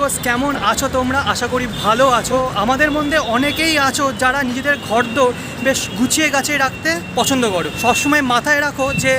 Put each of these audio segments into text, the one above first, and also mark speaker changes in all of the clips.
Speaker 1: অ্যামিগোস, কেমন আছো তোমরা? আশা করি ভালো আছো। আমাদের মধ্যে অনেকেই আছো যারা নিজেদের ঘরদোর বেশ গুছিয়ে গাছিয়ে রাখতে পছন্দ করো। সবসময় মাথায় রাখো যে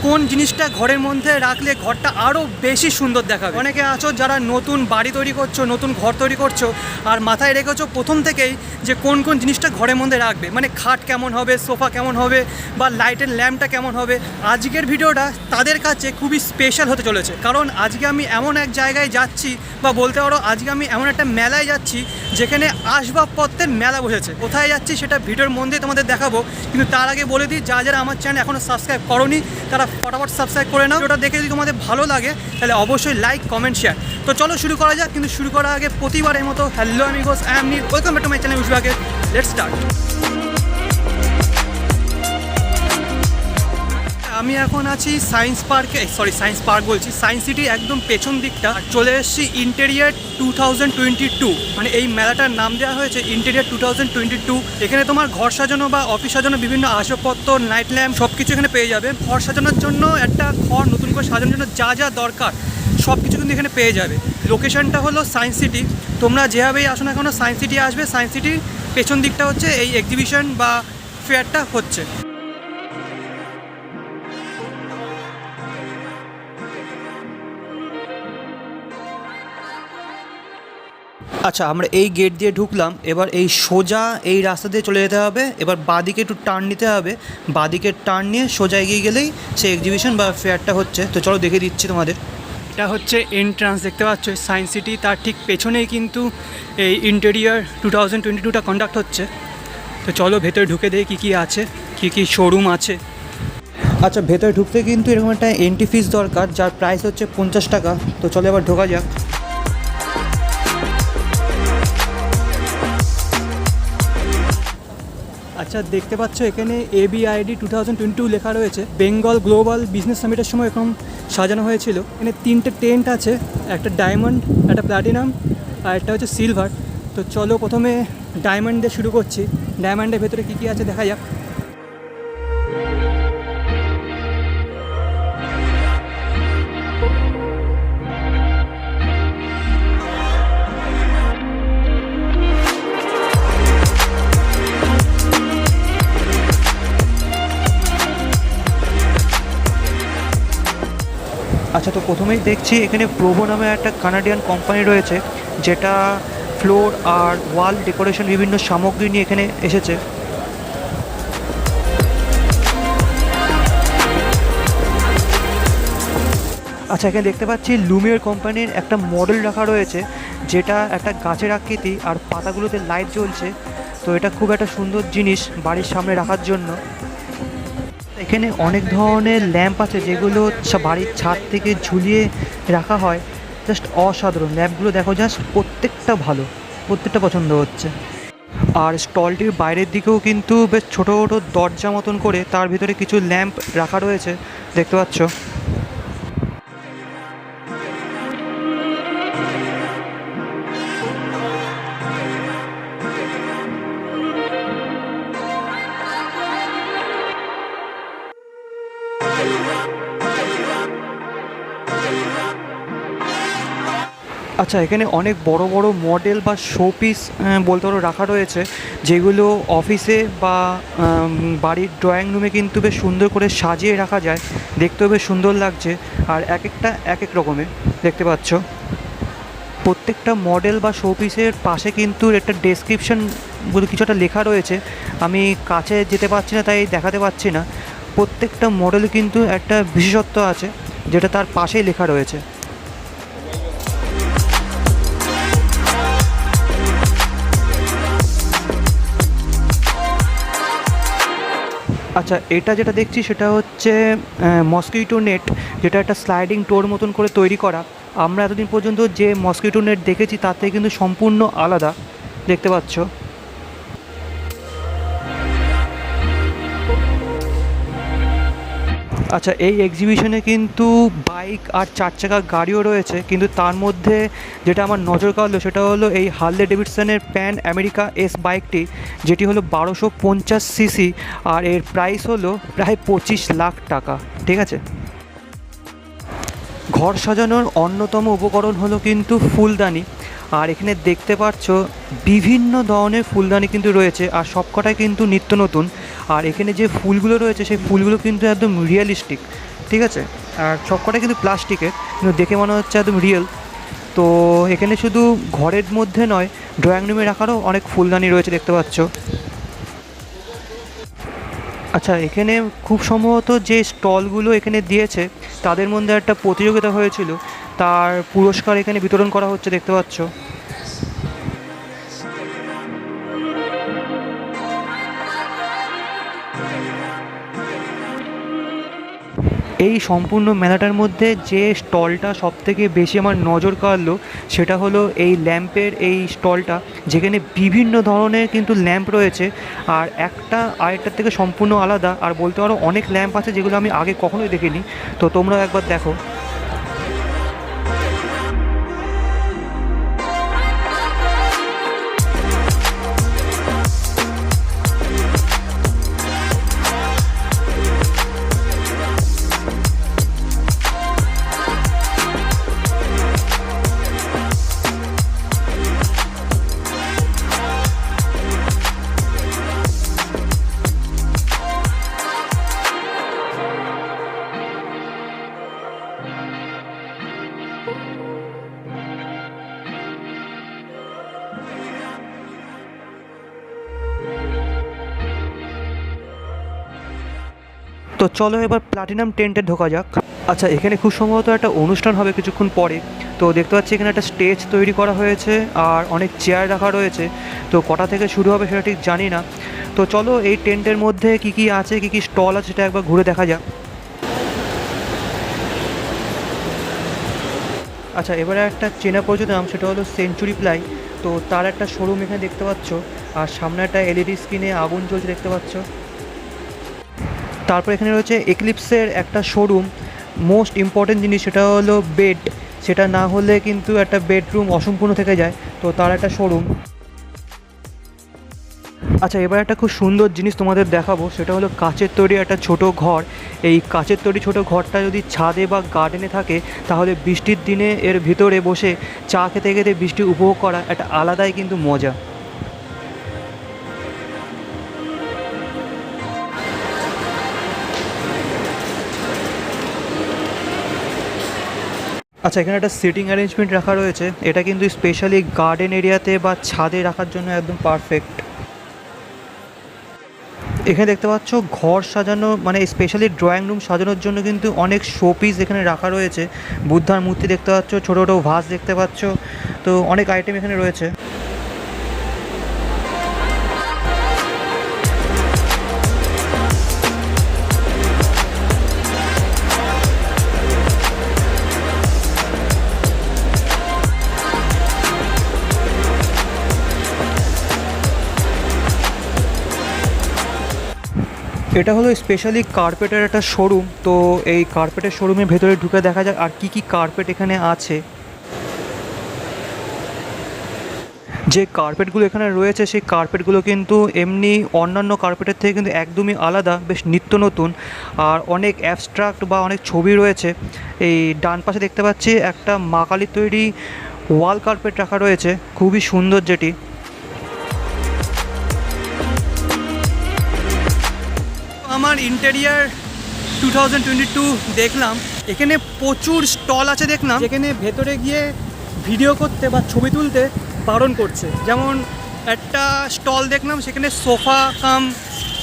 Speaker 1: কোন জিনিসটা ঘরের মধ্যে রাখলে ঘরটা আরও বেশি সুন্দর দেখাবে। অনেকে আছো যারা নতুন বাড়ি তৈরি করছো, নতুন ঘর তৈরি করছো, আর মাথায় রেখেছো প্রথম থেকেই যে কোন কোন জিনিসটা ঘরের মধ্যে রাখবে, মানে খাট কেমন হবে, সোফা কেমন হবে, বা লাইটের ল্যাম্পটা কেমন হবে। আজকের ভিডিওটা তাদের কাছে খুবই স্পেশাল হতে চলেছে, কারণ আজকে আমি এমন এক জায়গায় যাচ্ছি, বা বলতে পারো আজকে আমি এমন একটা মেলায় যাচ্ছি যেখানে আসবাবপত্রের মেলা বসেছে। কোথায় যাচ্ছি সেটা ভিডিওর মধ্যে তোমাদের দেখাবো, কিন্তু তার আগে বলে দিই যারা যারা আমার চ্যানেল এখনও সাবস্ক্রাইব করোনি তারা ফটাফট সাবস্ক্রাইব করে নাও। ওটা দেখে যদি তোমাদের ভালো লাগে তাহলে অবশ্যই লাইক, কমেন্ট, শেয়ার। তো চলো শুরু করা যাক, কিন্তু শুরু করার আগে প্রতিবারের মতো hello amigos, I am Neel, welcome back to my channel WishBucket। Let's start. আমি এখন আছি সায়েন্স পার্কে, সায়েন্স পার্ক বলছি, সায়েন্স সিটির একদম পেছন দিকটা। চলে এসেছি ইন্টেরিয়ার 2022, মানে এই মেলাটার নাম দেওয়া হয়েছে ইন্টেরিয়ার 2022। এখানে তোমার ঘর সাজানো বা অফিস সাজানো বিভিন্ন আসবাবপত্র, নাইট ল্যাম্প সব কিছু এখানে পেয়ে যাবে। ঘর সাজানোর জন্য একটা ঘর নতুন করে সাজানোর জন্য যা যা দরকার সব কিছু কিন্তু এখানে পেয়ে যাবে। লোকেশনটা হলো সায়েন্স সিটি। তোমরা যেভাবেই আসো না কেন সায়েন্স সিটি আসবে। সায়েন্স সিটির পেছন দিকটা হচ্ছে এই এক্সিবিশন বা ফেয়ারটা হচ্ছে। আচ্ছা, আমরা এই গেট দিয়ে ঢুকলাম, এবার এই সোজা এই রাস্তা দিয়ে চলে যেতে হবে। এবার বাঁদিকে একটু টার্ন নিতে হবে, বাঁদিকে টার্ন নিয়ে সোজা এগিয়ে গেলেই সে এক্সিবিশন বা ফেয়ারটা হচ্ছে। তো চলো দেখে দিচ্ছি তোমাদের। এটা হচ্ছে এন্ট্রান্স, দেখতে পাচ্ছ সায়েন্স সিটি, তার ঠিক পেছনেই কিন্তু এই ইন্টেরিয়ার 2022টা কন্ডাক্ট হচ্ছে। তো চলো ভেতরে ঢুকে দেখি কী কী আছে, কী কী শোরুম আছে। আচ্ছা, ভেতরে ঢুকতে কিন্তু এরকম একটা এন্ট্রি ফিস দরকার, যার প্রাইস হচ্ছে 50 টাকা। তো চলো এবার ঢোকা যাক। আচ্ছা, দেখতে পাচ্ছ এখানে ABID 2022 লেখা রয়েছে। বেঙ্গল গ্লোবাল বিজনেস সামিটের সময় এরকম সাজানো হয়েছিল। এখানে 3টে টেন্ট আছে, একটা ডায়মন্ড, একটা প্ল্যাটিনাম, আর একটা হচ্ছে সিলভার। তো চলো প্রথমে ডায়মন্ড দিয়ে শুরু করছি। ডায়মন্ডের ভেতরে কী কী আছে দেখা যাক। আচ্ছা, তো প্রথমেই দেখছি এখানে প্রভো নামে একটা কানাডিয়ান কোম্পানি রয়েছে, যেটা ফ্লোর আর ওয়াল ডেকোরেশন বিভিন্ন সামগ্রী নিয়ে এখানে এসেছে। আচ্ছা, এখানে দেখতে পাচ্ছি লুমিয়ার কোম্পানির একটা মডেল রাখা রয়েছে, যেটা একটা গাছের আকৃতি আর পাতাগুলোতে লাইট জ্বলছে। তো এটা খুব একটা সুন্দর জিনিস বাড়ির সামনে রাখার জন্য। এখানে অনেক ধরনের ল্যাম্প আছে যেগুলো বাড়ির ছাদ থেকে ঝুলিয়ে রাখা হয়। জাস্ট অসাধারণ ল্যাম্পগুলো, দেখো জাস্ট প্রত্যেকটা ভালো, প্রত্যেকটা পছন্দ হচ্ছে। আর স্টলটির বাইরের দিকেও কিন্তু বেশ ছোটো ছোটো দরজা মতন করে তার ভিতরে কিছু ল্যাম্প রাখা রয়েছে, দেখতে পাচ্ছ। আচ্ছা, এখানে অনেক বড় বড় মডেল বা শোপিস বলতে পারো রাখা রয়েছে, যেগুলো অফিসে বা বাড়ির ড্রয়িং রুমে কিন্তু বেশ সুন্দর করে সাজিয়ে রাখা যায়। দেখতেও বেশ সুন্দর লাগছে, আর এক একটা এক এক রকমের, দেখতে পাচ্ছ। প্রত্যেকটা মডেল বা শোপিসের পাশে কিন্তু একটা ডেসক্রিপশন বলে কিছু একটা লেখা রয়েছে। আমি কাছে যেতে পারছি না তাই দেখাতে পারছি না। প্রত্যেকটা মডেলে কিন্তু একটা বিশেষত্ব আছে, যেটা তার পাশেই লেখা রয়েছে। আচ্ছা, এটা যেটা দেখছি সেটা হচ্ছে মসকিটো নেট, যেটা একটা স্লাইডিং ডোর মতন করে তৈরি করা। আমরা এতদিন পর্যন্ত যে মসকিটো নেট দেখেছি তার থেকে কিন্তু সম্পূর্ণ আলাদা, দেখতে পাচ্ছ। আচ্ছা, এই এক্সিবিশনে কিন্তু বাইক আর 4 চাকা গাড়িও রয়েছে, কিন্তু তার মধ্যে যেটা আমার নজর কাড়লো সেটা হলো এই হার্লে ডেভিডসনের প্যান আমেরিকা এস বাইকটি, যেটি হলো 1250 সিসি, আর এর প্রাইস হলো প্রায় 25 লাখ টাকা। ঠিক আছে। ঘর সাজানোর অন্যতম উপকরণ হলো কিন্তু ফুলদানি। আর এখানে দেখতে পাচ্ছ বিভিন্ন ধরনের ফুলদানি কিন্তু রয়েছে, আর সবকটাই কিন্তু নিত্য নতুন। আর এখানে যে ফুলগুলো রয়েছে সেই ফুলগুলো কিন্তু একদম রিয়েলিস্টিক, ঠিক আছে। আর সবকটাই কিন্তু প্লাস্টিকের, কিন্তু দেখে মনে হচ্ছে একদম রিয়েল। তো এখানে শুধু ঘরের মধ্যে নয়, ড্রয়িং রুমে রাখারও অনেক ফুলদানি রয়েছে দেখতে পাচ্ছ। আচ্ছা, এখানে খুব সম্ভবত যে স্টলগুলো এখানে দিয়েছে তাদের মধ্যে একটা প্রতিযোগিতা হয়েছিল, তার পুরস্কার এখানে বিতরণ করা হচ্ছে দেখতে পাচ্ছ। এই সম্পূর্ণ মেলাটার মধ্যে যে স্টলটা সবথেকে বেশি আমার নজর কাড়লো সেটা হলো এই ল্যাম্পের এই স্টলটা, যেখানে বিভিন্ন ধরনের কিন্তু ল্যাম্প রয়েছে, আর একটা আরেকটার থেকে সম্পূর্ণ আলাদা। আর বলতে পারো অনেক ল্যাম্প আছে যেগুলো আমি আগে কখনোই দেখিনি, তো তোমরাও একবার দেখো। তো চলো এবার প্লাটিনাম টেন্টে ঢোকা যাক। আচ্ছা, এখানে খুব সম্ভবত একটা অনুষ্ঠান হবে কিছুক্ষণ পরে। তো দেখতে পাচ্ছি এখানে একটা স্টেজ তৈরি করা হয়েছে আর অনেক চেয়ার রাখা রয়েছে। তো কটা থেকে শুরু হবে সেটা ঠিক জানি না। তো চলো এই টেন্টের মধ্যে কি কি আছে, কি কি স্টল আছে সেটা একবার ঘুরে দেখা যাক। আচ্ছা, এবারে একটা চেনা পরিচিত নাম, সেটা হলো সেঞ্চুরি প্লাই। তো তার একটা শোরুম এখানে দেখতে পাচ্ছ, আর সামনে একটা এলইডি স্ক্রিনে আগুন জ্বলছে দেখতে পাচ্ছ। তারপর এখানে রয়েছে এক্লিপসের একটা শোরুম। মোস্ট ইম্পর্টেন্ট জিনিস সেটা হলো বেড, সেটা না হলে কিন্তু একটা বেডরুম অসম্পূর্ণ থেকে যায়, তো তার একটা শোরুম। আচ্ছা, এবার একটা খুব সুন্দর জিনিস তোমাদের দেখাবো, সেটা হলো কাচের তৈরি একটা ছোট ঘর। এই কাচের তৈরি ছোট ঘরটা যদি ছাদে বা গার্ডেনে থাকে, তাহলে বৃষ্টির দিনে এর ভিতরে বসে চা খেতে খেতে বৃষ্টি উপভোগ করা একটা আলাদাই কিন্তু মজা। আচ্ছা, এখানে একটা সিটিং অ্যারেঞ্জমেন্ট রাখা রয়েছে, এটা কিন্তু স্পেশালি গার্ডেন এরিয়াতে বা ছাদে রাখার জন্য একদম পারফেক্ট। এখানে দেখতে পাচ্ছ ঘর সাজানো, মানে স্পেশালি ড্রয়িং রুম সাজানোর জন্য কিন্তু অনেক শোপিস এখানে রাখা রয়েছে। বুদ্ধার মূর্তি দেখতে পাচ্ছ, ছোটো ছোটো ভাস দেখতে পাচ্ছ, তো অনেক আইটেম এখানে রয়েছে। এটা হলো স্পেশালি কার্পেটের একটা শোরুম। তো এই কার্পেটের শোরুমের ভেতরে ঢুকে দেখা যাক আর কি কি কার্পেট এখানে আছে। যে কার্পেটগুলো এখানে রয়েছে সেই কার্পেটগুলো কিন্তু এমনি অন্যান্য কার্পেটের থেকে কিন্তু একদমই আলাদা, বেশ নিত্য নতুন, আর অনেক অ্যাবস্ট্রাক্ট বা অনেক ছবি রয়েছে। এই ডান পাশে দেখতে পাচ্ছি একটা মা কালীর তৈরি ওয়াল কার্পেট রাখা রয়েছে, খুবই সুন্দর যেটি। আমার ইন্টেরিয়ার 2022 দেখলাম, এখানে প্রচুর স্টল আছে দেখলাম, যেখানে ভেতরে গিয়ে ভিডিও করতে বা ছবি তুলতে বারণ করছে। যেমন একটা স্টল দেখলাম, সেখানে সোফা কাম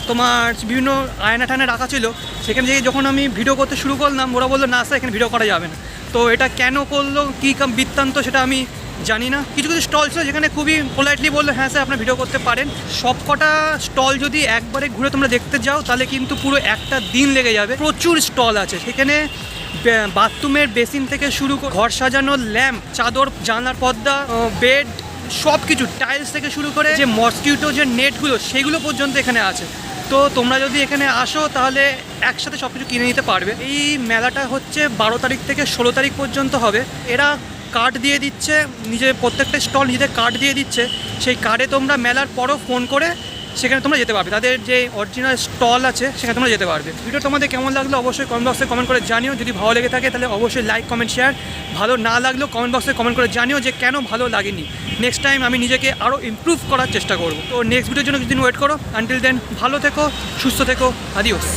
Speaker 1: তোমার বিভিন্ন আয়না টায়না রাখা ছিল, সেখানে যেয়ে যখন আমি ভিডিও করতে শুরু করলাম, ওরা বললো না স্যার এখানে ভিডিও করা যাবে না। তো এটা কেন করলো, কী বৃত্তান্ত সেটা আমি জানি না। কিছু কিছু স্টল ছিল যেখানে খুবই পোলাইটলি বললো হ্যাঁ স্যার আপনার ভিডিও করতে পারেন। সব কটা স্টল যদি একবারে ঘুরে তোমরা দেখতে যাও তাহলে কিন্তু পুরো একটা দিন লেগে যাবে। প্রচুর স্টল আছে সেখানে, বাথরুমের বেসিন থেকে শুরু করে ঘর সাজানোর ল্যাম্প, চাদর, জানলার পর্দা, বেড, সব কিছু, টাইলস থেকে শুরু করে যে মসকিউটো যে নেটগুলো সেগুলো পর্যন্ত এখানে আছে। তো তোমরা যদি এখানে আসো তাহলে একসাথে সব কিছু কিনে নিতে পারবে। এই মেলাটা হচ্ছে 12 তারিখ থেকে 16 তারিখ পর্যন্ত হবে। এরা কার্ড দিয়ে দিচ্ছে, নিজের প্রত্যেকটা স্টল নিজেদের কার্ড দিয়ে দিচ্ছে, সেই কার্ডে তোমরা মেলার পরও ফোন করে সেখানে তোমরা যেতে পারবে, তাদের যে অরিজিনাল স্টল আছে সেখানে তোমরা যেতে পারবে। ভিডিও তোমাদের কেমন লাগলো অবশ্যই কমেন্ট বক্সে কমেন্ট করে জানিও। যদি ভালো লেগে থাকে তাহলে অবশ্যই লাইক কমেন্ট শেয়ার, ভালো না লাগলেও কমেন্ট বক্সে কমেন্ট করে জানিও যে কেন ভালো লাগেনি। নেক্সট টাইম আমি নিজেকে আরও ইমপ্রুভ করার চেষ্টা করব। তো নেক্সট ভিডিওর জন্য কিছুদিন ওয়েট করো। আনটিল দেন ভালো থেকো, সুস্থ থেকো, আদিওস।